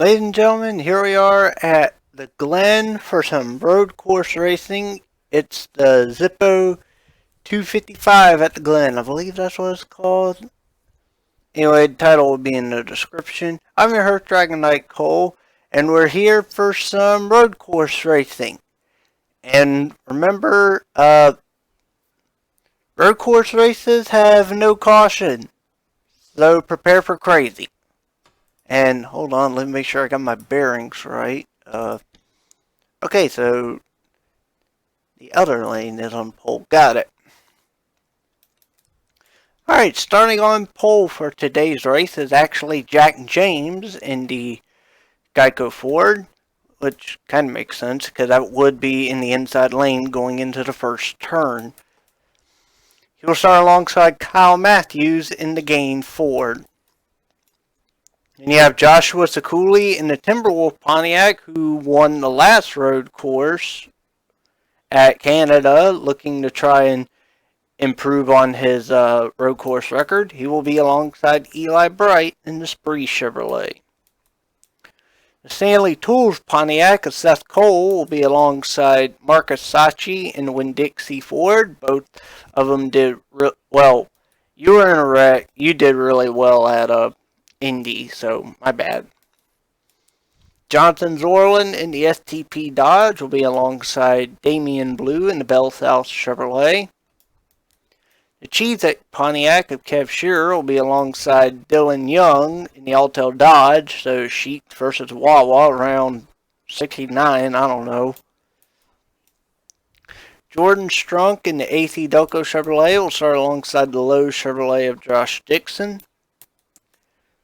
Ladies and gentlemen, here we are at the Glen for some road course racing. It's the Zippo 255 at the Glen. I believe that's what it's called. Anyway, the title will be in the description. I'm your host, DragonKnightCole, and we're here for some road course racing. And remember, road course races have no caution, so prepare for crazy. And hold on, let me make sure I got my bearings right. Okay, so the other lane is on pole. Got it. Alright, starting on pole for today's race is actually Jack James in the Geico Ford, which kind of makes sense because that would be in the inside lane going into the first turn. He will start alongside Kyle Matthews in the Gain Ford. And you have Joshua Sekuli in the Timberwolf Pontiac, who won the last road course at Canada, looking to try and improve on his road course record. He will be alongside Eli Bright in the Spree Chevrolet. The Stanley Tools Pontiac of Seth Cole will be alongside Marcus Sachi in the Winn-Dixie Ford. Both of them did well. You were in a wreck. You did really well at Indy, so my bad. Jonathan Zorlin in the STP Dodge will be alongside Damian Blue in the Bell South Chevrolet. The Cheez-It Pontiac of Kev Shearer will be alongside Dylan Young in the Altel Dodge, so Sheep versus Wawa around 69, I don't know. Jordan Strunk in the AC Delco Chevrolet will start alongside the Lowe's Chevrolet of Josh Dixon.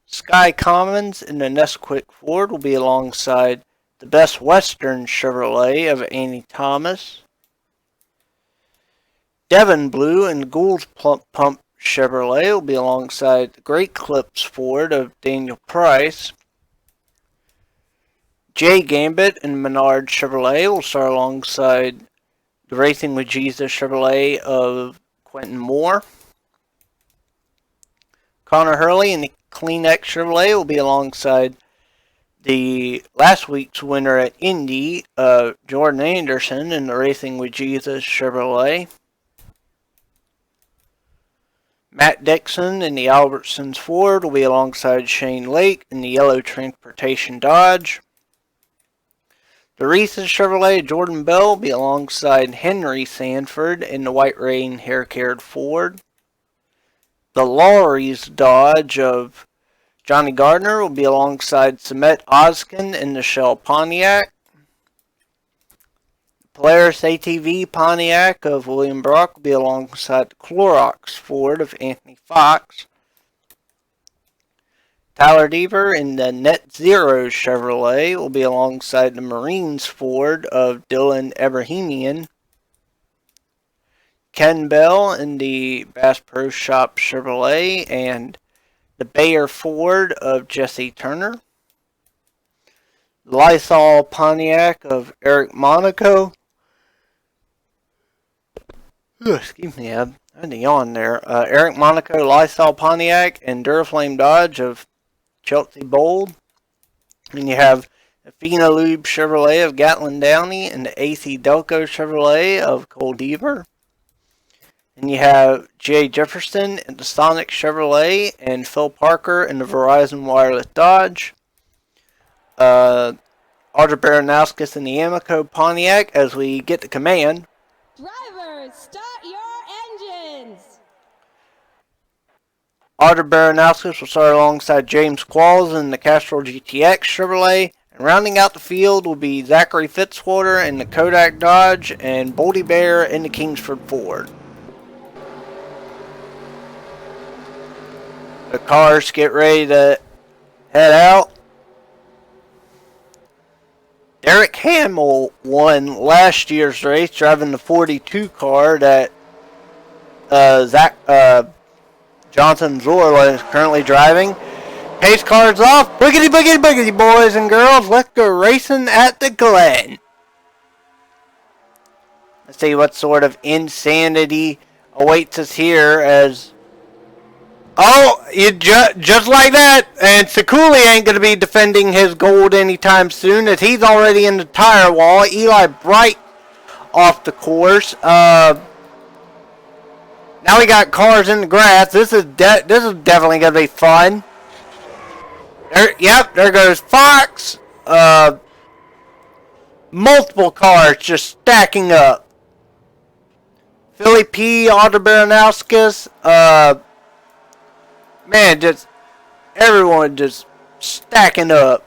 Sky Commons in the Nesquik Ford will be alongside the Best Western Chevrolet of Annie Thomas. Devin Blue in the Gould's Pump Chevrolet will be alongside the Great Clips Ford of Daniel Price. Jay Gambit in Menard Chevrolet will start alongside the Racing with Jesus Chevrolet of Quentin Moore. Connor Hurley in the Kleenex Chevrolet will be alongside the last week's winner at Indy, Jordan Anderson in the Racing with Jesus Chevrolet. Matt Dixon in the Albertsons Ford will be alongside Shane Lake in the Yellow Transportation Dodge. The Reese's Chevrolet Jordan Bell will be alongside Henry Sanford in the White Rain Hair-Cared Ford. The Lawry's Dodge of Johnny Gardner will be alongside Samet Oskin in the Shell Pontiac. The Polaris ATV Pontiac of William Brock will be alongside the Clorox Ford of Anthony Fox. Tyler Deaver in the Net Zero Chevrolet will be alongside the Marines Ford of Dylan Ebrahimian. Ken Bell in the Bass Pro Shop Chevrolet and the Bayer Ford of Jesse Turner. Lysol Pontiac of Eric Monaco. Excuse me, I had a yawn there. Eric Monaco Lysol Pontiac and Duraflame Dodge of Chelsea Bold. And you have the Fina Lube Chevrolet of Gatlin Downey and the AC Delco Chevrolet of Cole Deaver. And you have Jay Jefferson in the Sonic Chevrolet and Phil Parker in the Verizon Wireless Dodge. Audra Baranowskis in the Amico Pontiac as we get the command. Drivers, start your engines! Audra Baranowskis will start alongside James Qualls in the Castrol GTX Chevrolet. And rounding out the field will be Zachary Fitzwater in the Kodak Dodge and Boldy Bear in the Kingsford Ford. The cars get ready to head out. Derek Hamill won last year's race driving the 42 car that Jonathan Zorla is currently driving. Pace cards off. Boogity, boogity, boogity, boys and girls. Let's go racing at the Glen. Let's see what sort of insanity awaits us here as Oh, just like that. And Sekuli ain't going to be defending his gold anytime soon, as he's already in the tire wall. Eli Bright off the course. Now we got cars in the grass. This is definitely going to be fun. There goes Fox. Multiple cars just stacking up. Philly P, Aldebaranowskis, man, just everyone just stacking up.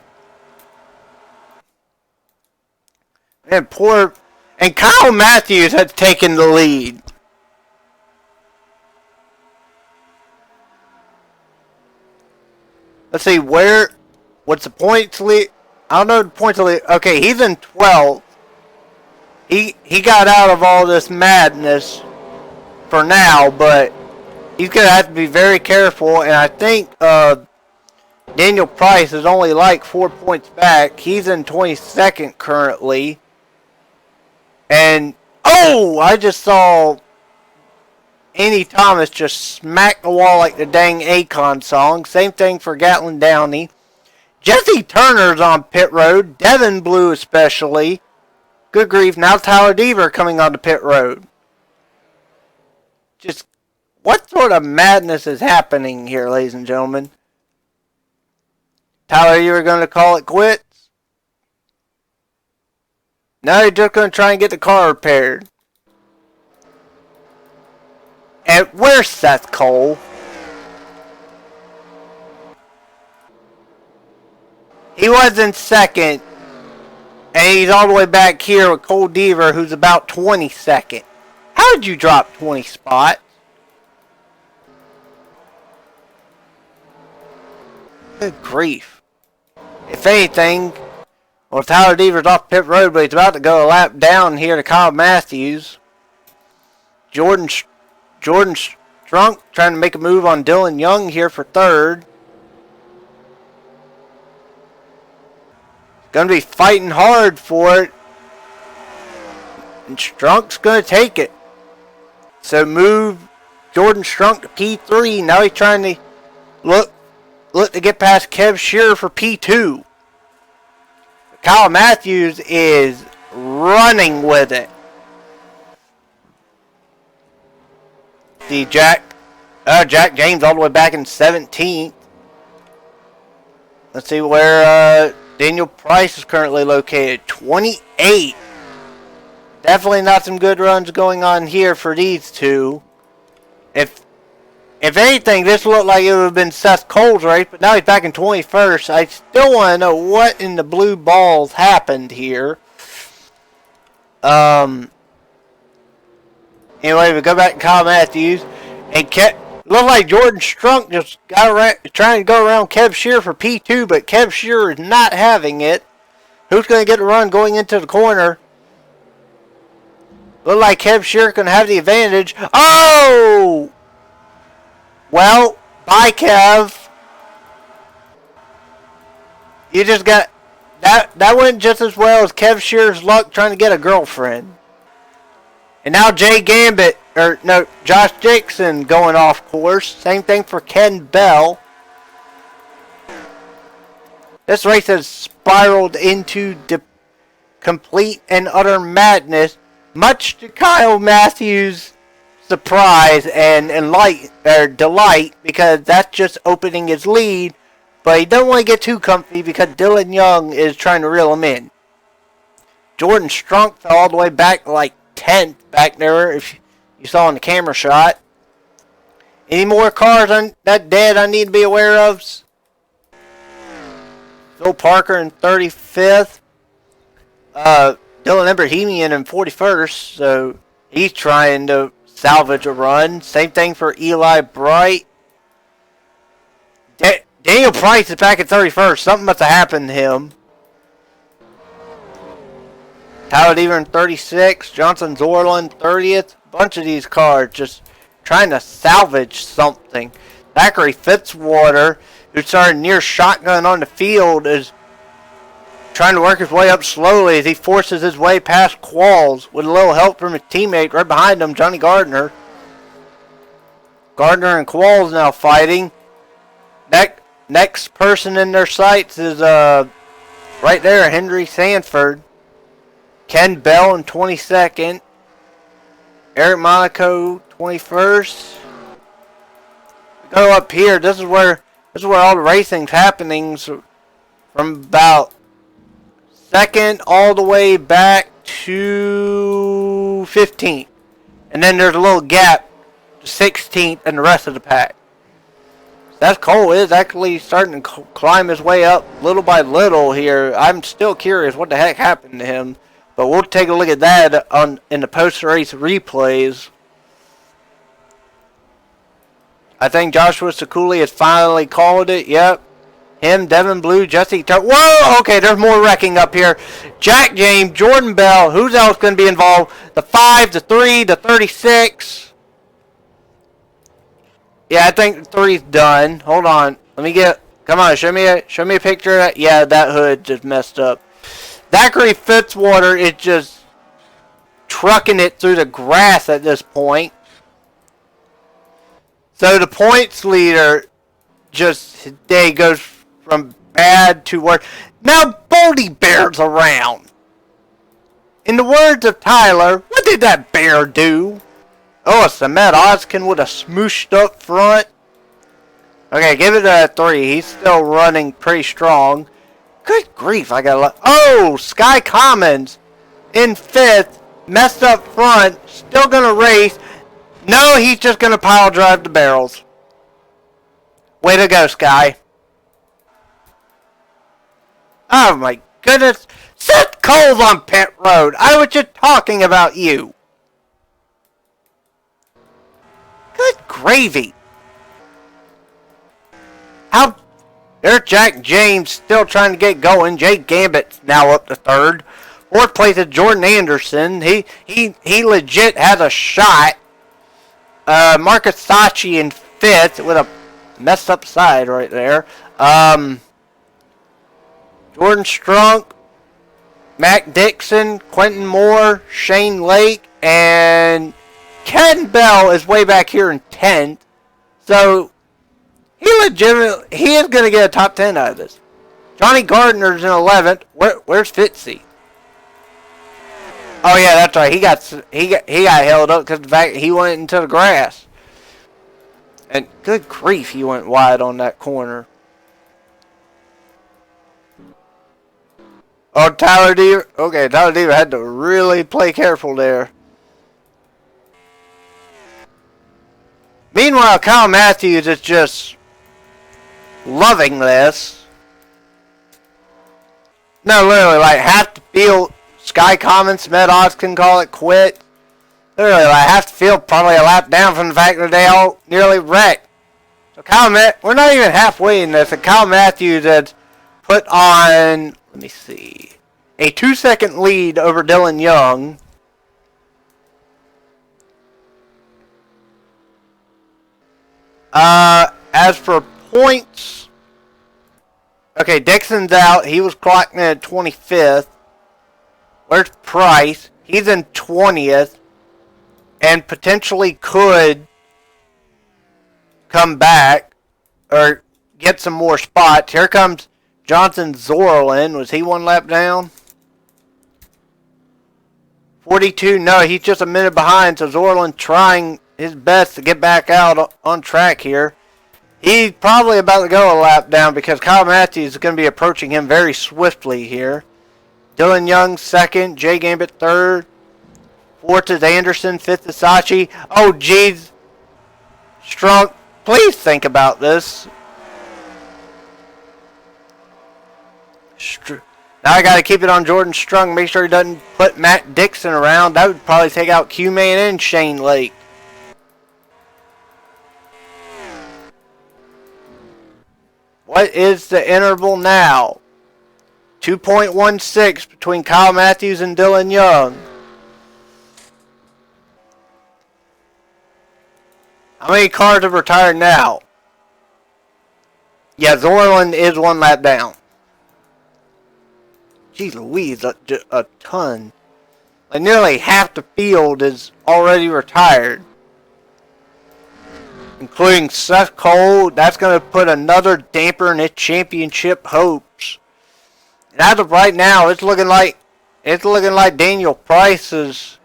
And Kyle Matthews has taken the lead. Let's see, what's the points lead? I don't know the points lead. Okay, he's in 12th. He got out of all this madness for now, but he's going to have to be very careful. And I think Daniel Price is only like 4 points back. He's in 22nd currently. And, oh, I just saw Andy Thomas just smack the wall like the dang Akon song. Same thing for Gatlin Downey. Jesse Turner's on pit road. Devin Blue especially. Good grief. Now Tyler Deaver coming on the pit road. Just what sort of madness is happening here, ladies and gentlemen? Tyler, you were going to call it quits? Now you're just going to try and get the car repaired. And where's Seth Cole? He was in second. And he's all the way back here with Cole Deaver, who's about 22nd. How did you drop 20 spots? Good grief. If anything, well, Tyler Deaver's off pit road, but he's about to go a lap down here to Kyle Matthews. Jordan Strunk trying to make a move on Dylan Young here for third. Going to be fighting hard for it. And Strunk's going to take it. So move Jordan Strunk to P3. Now he's trying to look to get past Kev Shearer for P2. Kyle Matthews is running with it. See Jack James all the way back in 17th. Let's see where Daniel Price is currently located. 28. Definitely not some good runs going on here for these two. If anything, this looked like it would have been Seth Cole's race, but now he's back in 21st. I still want to know what in the blue balls happened here. Anyway, we go back to Kyle Matthews. And looked like Jordan Strunk just got around, trying to go around Kev Shearer for P2, but Kev Shearer is not having it. Who's going to get the run going into the corner? Look like Kev Shearer going to have the advantage. Oh! Well, bye, Kev. You just got... That went just as well as Kev Shearer's luck trying to get a girlfriend. And now Josh Dixon going off course. Same thing for Ken Bell. This race has spiraled into complete and utter madness, much to Kyle Matthews' surprise and delight, because that's just opening his lead. But he doesn't want to get too comfy because Dylan Young is trying to reel him in. Jordan Strunk fell all the way back like 10th back there, if you saw in the camera shot. Any more cars that dead I need to be aware of? Phil Parker in 35th. Dylan Ebrahimian in 41st. So he's trying to salvage a run. Same thing for Eli Bright. Daniel Price is back at 31st. Something must have happened to him. Tyler Deaver in 36th. Johnson Zorlin 30th. A bunch of these cars just trying to salvage something. Zachary Fitzwater, who started near shotgun on the field, is trying to work his way up slowly as he forces his way past Qualls with a little help from his teammate right behind him, Johnny Gardner. Gardner and Qualls now fighting. Next person in their sights is right there, Henry Sanford. Ken Bell in 22nd. Eric Monaco 21st. Go up here. This is where all the racing's happening. So from about 2nd all the way back to 15th. And then there's a little gap to 16th and the rest of the pack. That Cole is actually starting to climb his way up little by little here. I'm still curious what the heck happened to him. But we'll take a look at that in the post-race replays. I think Joshua Sekuli has finally called it. Yep. Him, Devin Blue, Jesse Turner. Whoa! Okay, there's more wrecking up here. Jack James, Jordan Bell. Who's else going to be involved? The 5, the 3, the 36. Yeah, I think 3's done. Hold on. Let me get... Come on, show me a picture of that. Yeah, that hood just messed up. Zachary Fitzwater is just trucking it through the grass at this point. So the points leader just today goes from bad to worse. Now Baldy Bear's around. In the words of Tyler, what did that bear do? Oh, it's Matt Oskin with a smooshed up front. Okay, give it a 3. He's still running pretty strong. Good grief, I got a lot. Oh, Sky Commons in 5th. Messed up front. Still going to race. No, he's just going to pile drive the barrels. Way to go, Sky. Oh, my goodness. Seth Cole's on pit road. I was just talking about you. Good gravy. How... There's Jack James still trying to get going. Jay Gambit's now up to 3rd. 4th place is Jordan Anderson. He legit has a shot. Marcus Sachi in 5th with a messed up side right there. Jordan Strunk, Mac Dixon, Quentin Moore, Shane Lake, and Ken Bell is way back here in 10th. So he is going to get a top 10 out of this. Johnny Gardner's in 11th. Where's Fitzy? Oh yeah, that's right. He got held up because the fact he went into the grass. And good grief, he went wide on that corner. Oh, Tyler Deaver. Okay, Tyler Deaver had to really play careful there. Meanwhile, Kyle Matthews is just loving this. No, literally, like half the field, Sky Commons, Med Odds can call it quit. Literally, like half the field probably a lap down from the fact that they all nearly wrecked. So we're not even halfway in this, and Kyle Matthews had put on, let me see, a 2-second lead over Dylan Young. As for points, okay, Dixon's out. He was clocking in at 25th. Where's Price? He's in 20th and potentially could come back or get some more spots. Here comes Johnson Zorlin. Was he one lap down? 42. No, he's just a minute behind. So Zorlin trying his best to get back out on track here. He's probably about to go a lap down because Kyle Matthews is going to be approaching him very swiftly here. Dylan Young 2nd. Jay Gambit 3rd. 4th is Anderson. 5th is Sachi. Oh, geez. Strunk, please think about this. Now I got to keep it on Jordan Strunk. Make sure he doesn't put Matt Dixon around. That would probably take out Q-Man and Shane Lake. What is the interval now? 2.16 between Kyle Matthews and Dylan Young. How many cars have retired now? Yeah, Zorlin is one lap down. Jeez Louise, a ton. Like nearly half the field is already retired. including Seth Cole. That's going to put another damper in his championship hopes. And as of right now, it's looking like Daniel Price is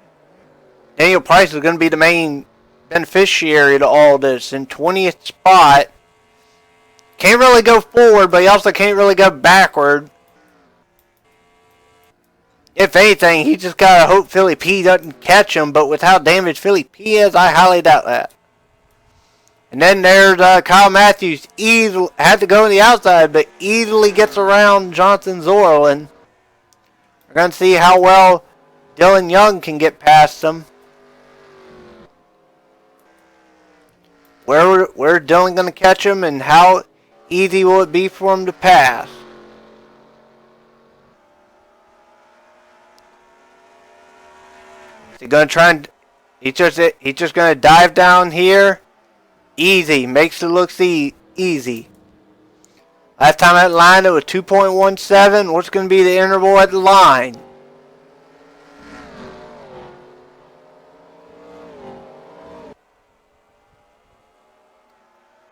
going to be the main beneficiary to all this. In 20th spot, can't really go forward, but he also can't really go backward. If anything, he just gotta hope Philly P doesn't catch him, but with how damaged Philly P is, I highly doubt that. And then there's Kyle Matthews, easily had to go on the outside, but easily gets around Jonathan Zorlin. We're going to see how well Dylan Young can get past him. Where Dylan going to catch him, and how easy will it be for him to pass? He's going to try and he's just going to dive down here. Easy, makes it look easy. Last time at the line it was 2.17. What's going to be the interval at the line?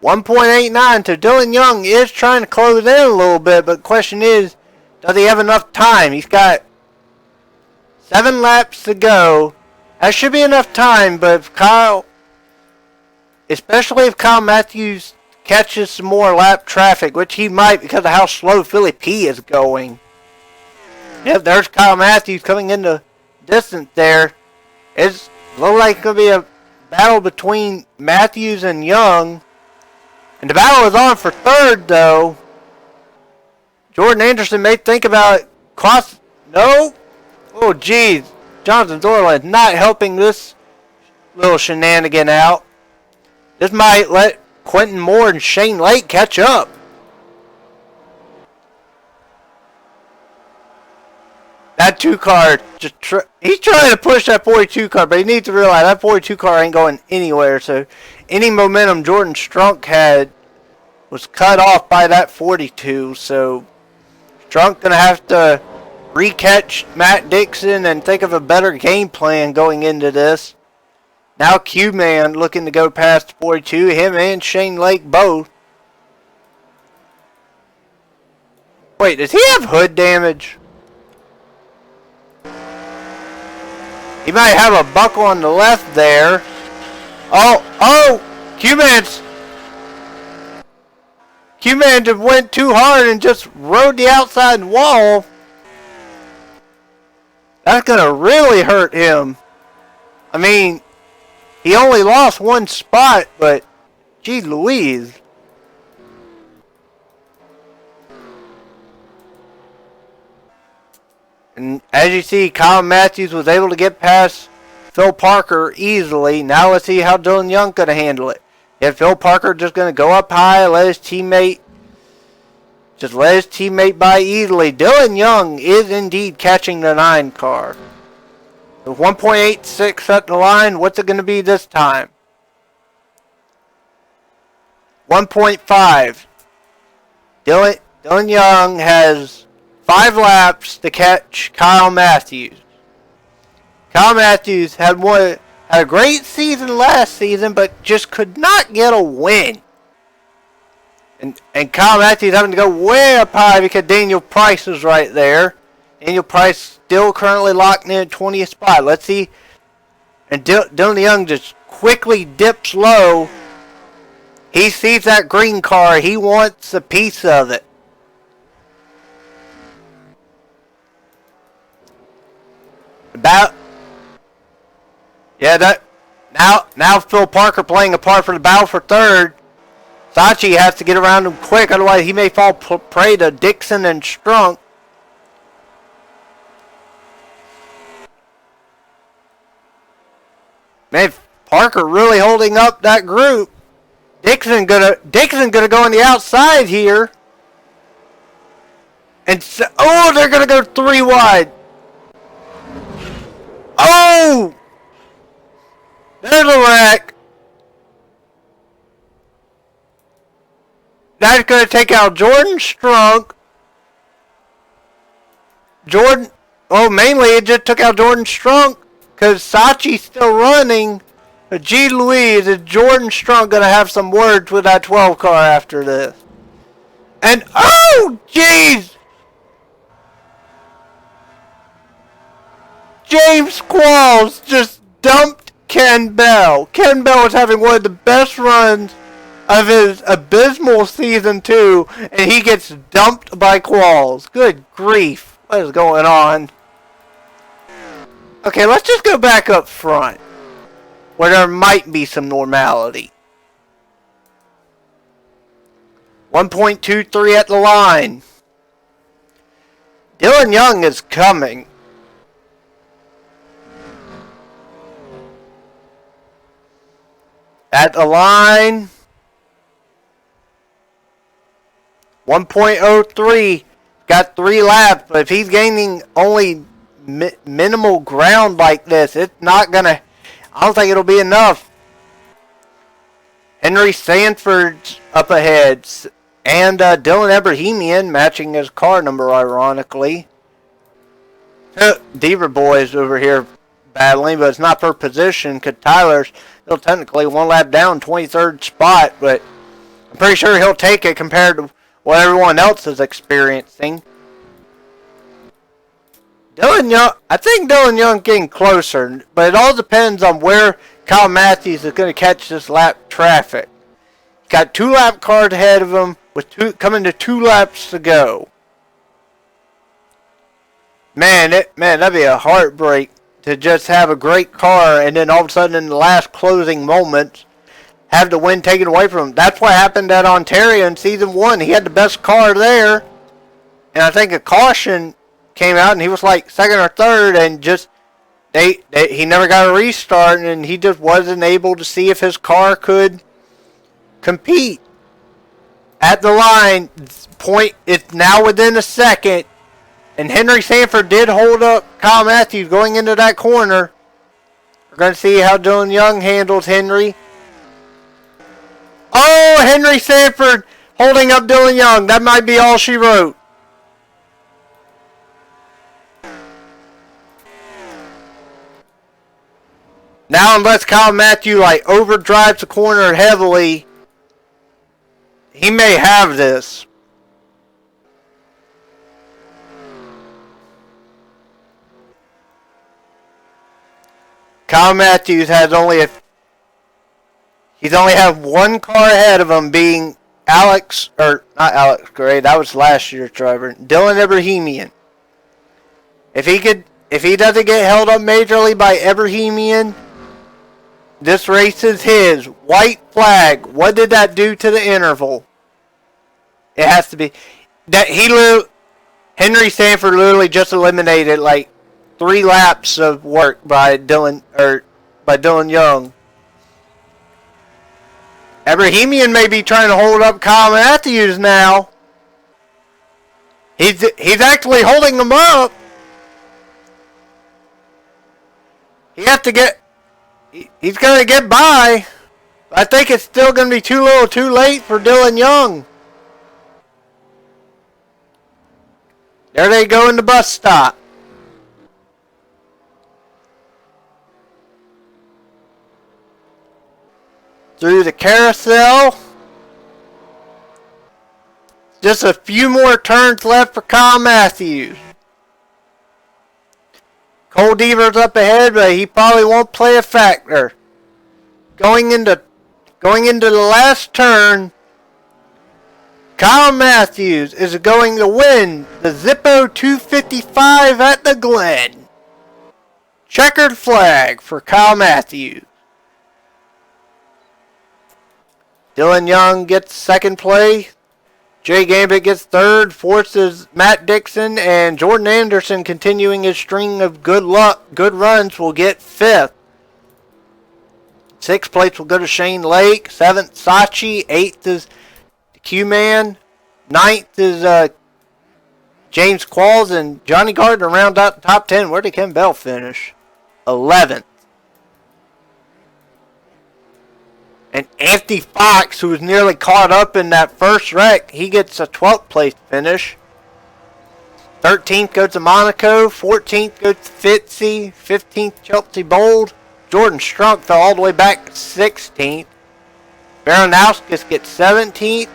.89. So Dylan Young is trying to close in a little bit, but the question is, does he have enough time? He's got 7 laps to go. That should be enough time, but especially if Kyle Matthews catches some more lap traffic, which he might because of how slow Philly P is going. Yep, there's Kyle Matthews coming into distance there. It's looks like it's going to be a battle between Matthews and Young. And the battle is on for third, though. Jordan Anderson may think about cross. No. Oh, geez. Jonathan Zorlin not helping this little shenanigan out. This might let Quentin Moore and Shane Lake catch up. That 2 car, he's trying to push that 42 car, but he needs to realize that 42 car ain't going anywhere. So any momentum Jordan Strunk had was cut off by that 42. So Strunk going to have to recatch Matt Dixon and think of a better game plan going into this. Now Q-Man looking to go past 42. Him and Shane Lake both. Wait, does he have hood damage? He might have a buckle on the left there. Oh! Q-Man just went too hard and just rode the outside wall. That's gonna really hurt him. I mean, he only lost 1 spot, but geez Louise. And as you see, Kyle Matthews was able to get past Phil Parker easily. Now let's see how Dylan Young gonna handle it. If Phil Parker just gonna go up high, let his teammate by easily. Dylan Young is indeed catching the 9 car. With 1.86 at the line, what's it going to be this time? 1.5. Dylan Young has 5 laps to catch Kyle Matthews. Kyle Matthews had a great season last season, but just could not get a win. And Kyle Matthews having to go way up high because Daniel Price is right there. Daniel Price still currently locked in at 20th spot. Let's see. And Dylan Young just quickly dips low. He sees that green car. He wants a piece of it. Now Phil Parker playing a part for the battle for third. Sachi has to get around him quick, otherwise he may fall prey to Dixon and Strunk. Man, Parker really holding up that group. Dixon gonna go on the outside here. And so, they're gonna go 3 wide. Oh! There's a wreck. That's going to take out Jordan Strunk. Mainly it just took out Jordan Strunk because Sachi's still running. Gee Louise, is Jordan Strunk gonna have some words with that 12 car after this? And oh jeez! James Qualls just dumped Ken Bell. Ken Bell was having one of the best runs of his abysmal season 2, and he gets dumped by Qualls. Good grief. What is going on? Okay, let's just go back up front, where there might be some normality. 1.23 at the line. Dylan Young is coming. At the line. 1.03. Got 3 laps, but if he's gaining only minimal ground like this, it's not gonna... I don't think it'll be enough. Henry Sanford's up ahead. And Dylan Ebrahimian matching his car number, ironically. Deaver Boys over here battling, but it's not for position, because Tyler's still technically 1 lap down, 23rd spot, but I'm pretty sure he'll take it compared to what everyone else is experiencing. Dylan Young, I think Dylan Young getting closer, but it all depends on where Kyle Matthews is going to catch this lap traffic. He's got 2 lap cars ahead of him, with coming to 2 laps to go. Man, that'd be a heartbreak to just have a great car and then all of a sudden in the last closing moments have the win taken away from him. That's what happened at Ontario in season 1. He had the best car there, and I think a caution came out and he was like 2nd or 3rd, and just he never got a restart, and he just wasn't able to see if his car could compete. At the line, point, it's now within a second, and Henry Sanford did hold up Kyle Matthews going into that corner. We're going to see how Dylan Young handles Henry. Oh, Henry Sanford holding up Dylan Young. That might be all she wrote. Now, unless Kyle Matthews overdrives the corner heavily, he may have this. Kyle Matthews has he's only have 1 car ahead of him, being not Alex Gray, that was last year's driver, Dylan Ebrahimian. If he doesn't get held up majorly by Ebrahimian, this race is his. White flag. What did that do to the interval? It has to be that Henry Sanford literally just eliminated 3 laps of work by Dylan Young. Ebrahimian may be trying to hold up Kyle Matthews now. He's actually holding him up. He's going to get by. I think it's still going to be too little too late for Dylan Young. There they go in the bus stop. Through the carousel. Just a few more turns left for Kyle Matthews. Cole Deaver's up ahead, but he probably won't play a factor. Going into the last turn, Kyle Matthews is going to win the Zippo 255 at the Glen. Checkered flag for Kyle Matthews. Dylan Young gets 2nd place. Jay Gambit gets 3rd. 4th is Matt Dixon, and Jordan Anderson, continuing his string of good runs, will get 5th. 6th place will go to Shane Lake. 7th, Sachi. 8th is the Q-Man. 9th is James Qualls, and Johnny Gardner round out the top 10. Where did Ken Bell finish? 11th. And Anthony Fox, who was nearly caught up in that first wreck, he gets a 12th place finish. 13th goes to Monaco. 14th goes to Fitzy. 15th, Chelsea Bold. Jordan Strunk fell all the way back to 16th. Baranowskis gets 17th.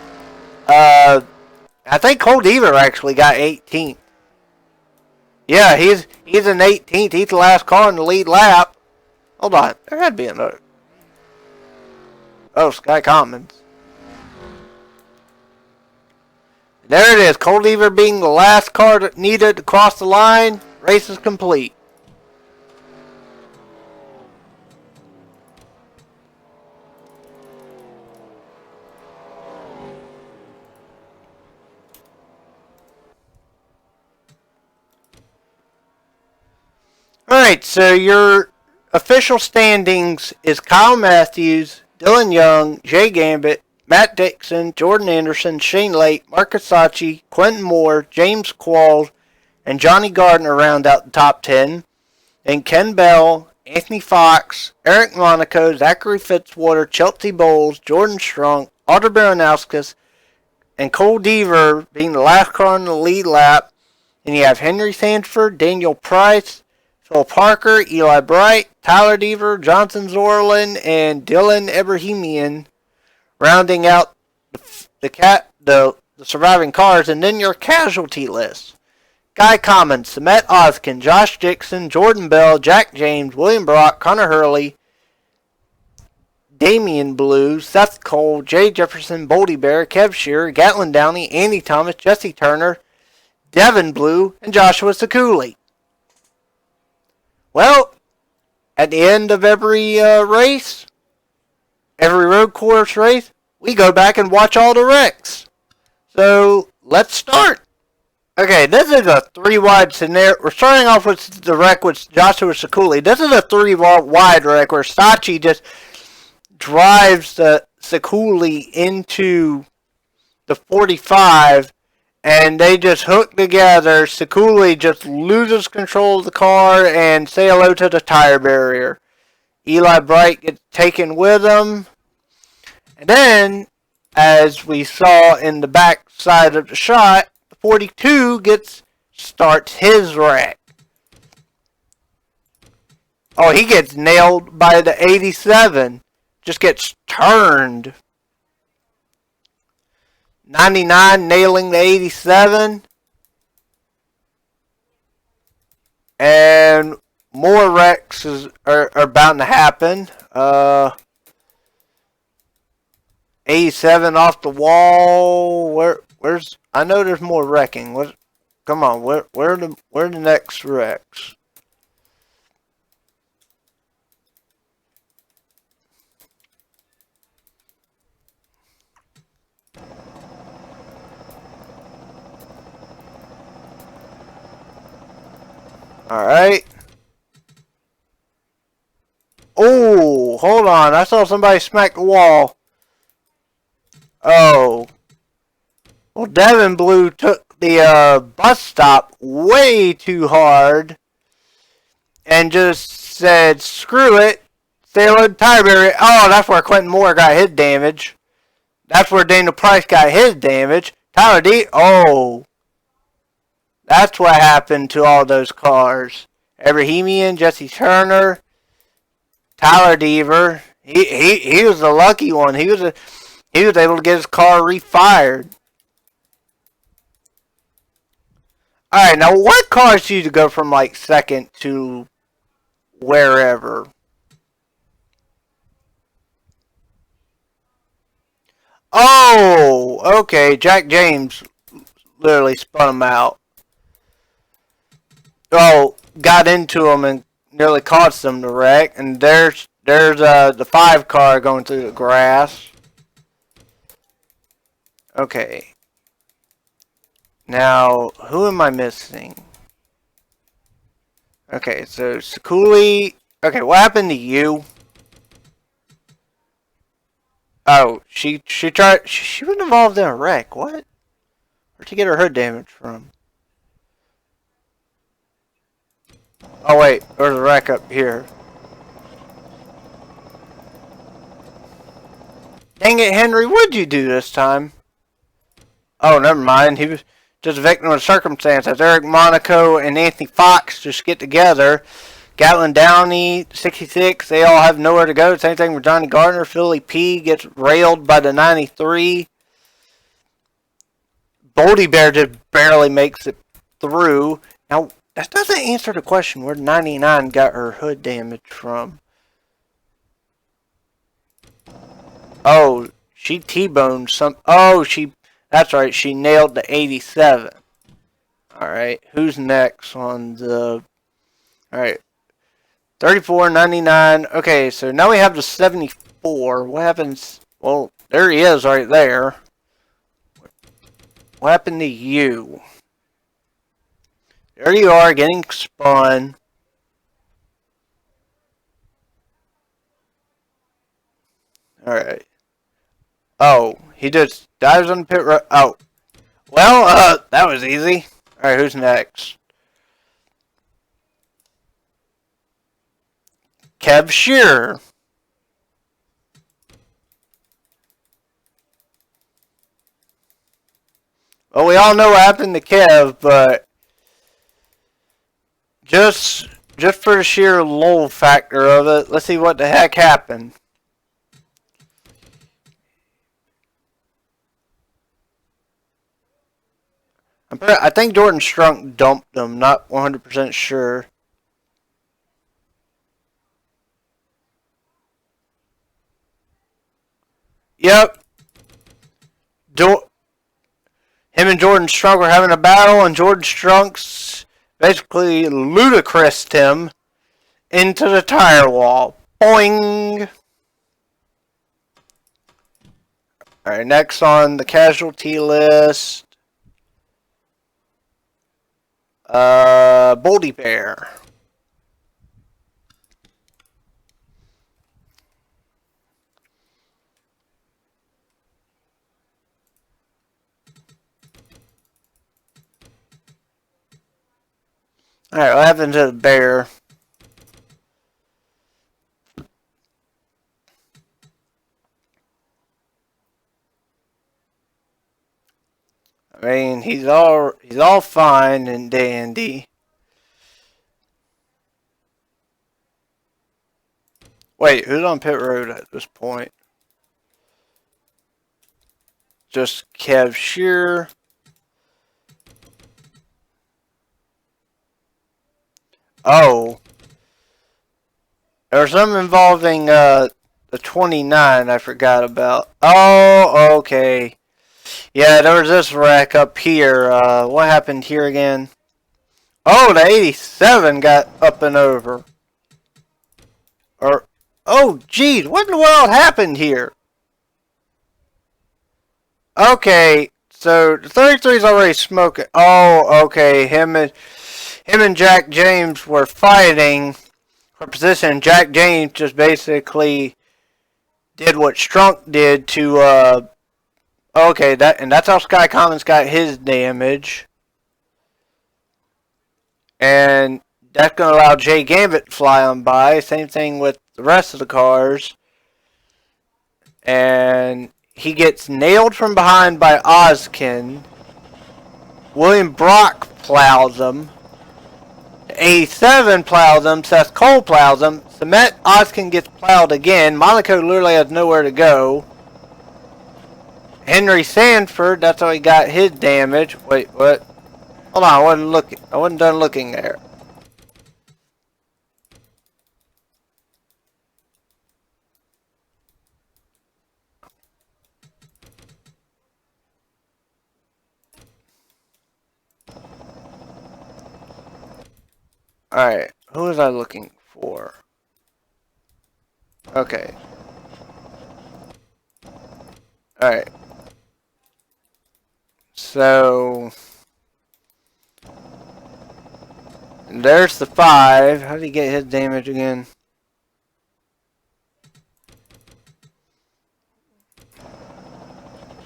I think Cole Deaver actually got 18th. Yeah, he's in 18th. He's the last car in the lead lap. Hold on. There had to be another. Oh, Sky Commons. There it is. Cole Deaver being the last car that needed to cross the line. Race is complete. Alright, so your official standings is Kyle Matthews, Dylan Young, Jay Gambit, Matt Dixon, Jordan Anderson, Shane Lake, Marcus Sachi, Quentin Moore, James Quall, and Johnny Gardner round out the top 10. Then Ken Bell, Anthony Fox, Eric Monaco, Zachary Fitzwater, Chelsea Bowles, Jordan Strunk, Alder Baranowskis, and Cole Deaver being the last car on the lead lap. And you have Henry Sanford, Daniel Price, Phil Parker, Eli Bright, Tyler Deaver, Johnson Zorlin, and Dylan Ebrahimian rounding out the surviving cars. And then your casualty list. Guy Commons, Samet Oskin, Josh Dixon, Jordan Bell, Jack James, William Brock, Connor Hurley, Damian Blue, Seth Cole, Jay Jefferson, Boldy Bear, Kev Shearer, Gatlin Downey, Andy Thomas, Jesse Turner, Devin Blue, and Joshua Sekuli. Well, at the end of every race, every road course race, we go back and watch all the wrecks. So, let's start. Okay, this is a 3-wide scenario. We're starting off with the wreck with Joshua Sekuli. This is a 3-wide wreck where Sachi just drives the Sekuli into the 45, and they just hook together. Sekuli just loses control of the car and say hello to the tire barrier. Eli Bright gets taken with him. And then, as we saw in the back side of the shot, 42 starts his wreck. Oh, he gets nailed by the 87. Just gets turned. 99 nailing the 87. And more wrecks are bound to happen. 87 off the wall. Where's? I know there's more wrecking. Come on, where are the next wrecks? Alright. Oh, hold on. I saw somebody smack the wall. Oh. Well, Devin Blue took the bus stop way too hard and just said, screw it, stay hello to tire barrier. Oh, that's where Quentin Moore got his damage. That's where Daniel Price got his damage. Tyler D. Oh. That's what happened to all those cars. Ebrahimian, Jesse Turner, Tyler Deaver. He was the lucky one. He was able to get his car refired. Alright, now what caused you to go from like second to wherever? Oh, okay. Jack James literally spun him out. Oh, got into him and nearly caused them to wreck. And there's the 5 car going through the grass. Okay. Now, who am I missing? Okay, so Sekuli. Okay, what happened to you? Oh, she tried. She was involved in a wreck. What? Where'd she get her hood damage from? Oh wait, there's a wreck up here. Dang it, Henry! What'd you do this time? Oh, never mind. He was just a victim of circumstance. As Eric Monaco and Anthony Fox just get together Gatlin Downey, 66, they all have nowhere to go. Same thing with Johnny Gardner. Philly P gets railed by the 93. Boldy Bear just barely makes it through. Now, that doesn't answer the question where 99 got her hood damage from. Oh, she T-boned some. Oh, that's right, she nailed the 87. Alright, who's next on the. Alright, 34, 99. Okay, so now we have the 74. What happens? Well, there he is right there. What happened to you? There you are, getting spun. Alright. Oh, he just dives on the pit road. Oh. Well, that was easy. Alright, who's next? Kev Shearer. Well, we all know what happened to Kev, but just for the sheer lol factor of it, let's see what the heck happened. I think Jordan Strunk dumped him, not 100% sure. Yep. Him and Jordan Strunk were having a battle, and Jordan Strunk's basically ludicroused him into the tire wall. Boing! Alright, next on the casualty list. Boldy Bear. Alright, what happened to the bear? I mean, he's all fine and dandy. Wait, who's on pit road at this point? Just Kev Shearer. Oh. There was something involving the 29 I forgot about. Oh, okay. Yeah, there was this wreck up here. What happened here again? Oh, the 87 got up and over. Oh, geez, what in the world happened here? Okay, so the 33 is already smoking. Oh, okay, him and Jack James were fighting for position. Jack James just basically did what Strunk did to, okay, that's how Sky Commons got his damage. And that's going to allow Jay Gambit to fly on by. Same thing with the rest of the cars. And he gets nailed from behind by Ozkin. William Brock plows him. 87 plows him. Seth Cole plows him. Cemet Ozkin gets plowed again. Monaco literally has nowhere to go. Henry Sanford, that's how he got his damage. Wait, what? Hold on, I wasn't done looking there. Alright, who was I looking for? Okay. Alright. So there's the 5. How did he get his damage again?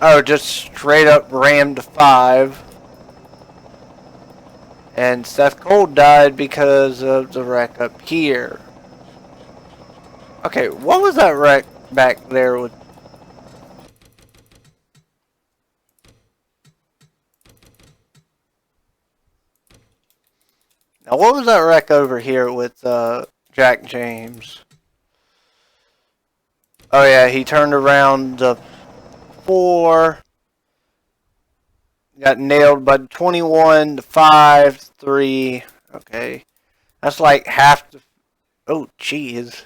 Oh, just straight up rammed the 5. And Seth Cole died because of the wreck up here. Okay, what was that wreck back there with? Now, what was that wreck over here with Jack James? Oh yeah, he turned around the 4. Got nailed by 21, 5, 3. Okay. That's like half the... Oh, jeez.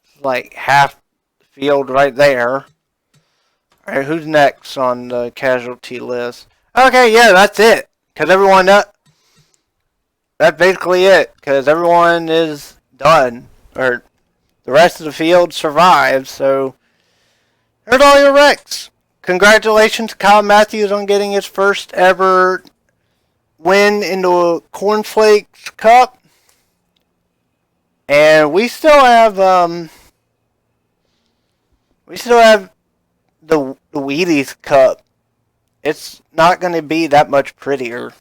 It's like half the field right there. Alright, who's next on the casualty list? Okay, yeah, that's it. Because everyone... That's basically it. Because everyone is done. Or the rest of the field survives, so... There's all your wrecks. Congratulations to Kyle Matthews on getting his first ever win in the Cornflakes Cup. And we still have the Wheaties Cup. It's not going to be that much prettier.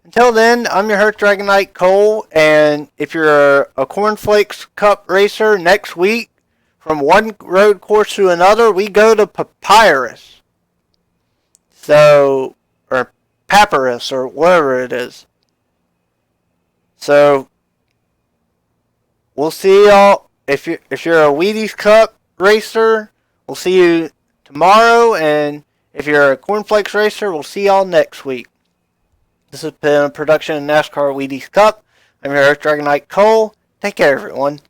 Until then, I'm your host, DragonKnightCole, and if you're a Cornflakes Cup racer next week, from one road course to another, we go to Papyrus. So, or Papyrus, or whatever it is. So, we'll see y'all. If you're a Wheaties Cup racer, we'll see you tomorrow. And if you're a Cornflakes racer, we'll see y'all next week. This has been a production of NASCAR Wheaties Cup. I'm your host, DragonKnightCole. Take care, everyone.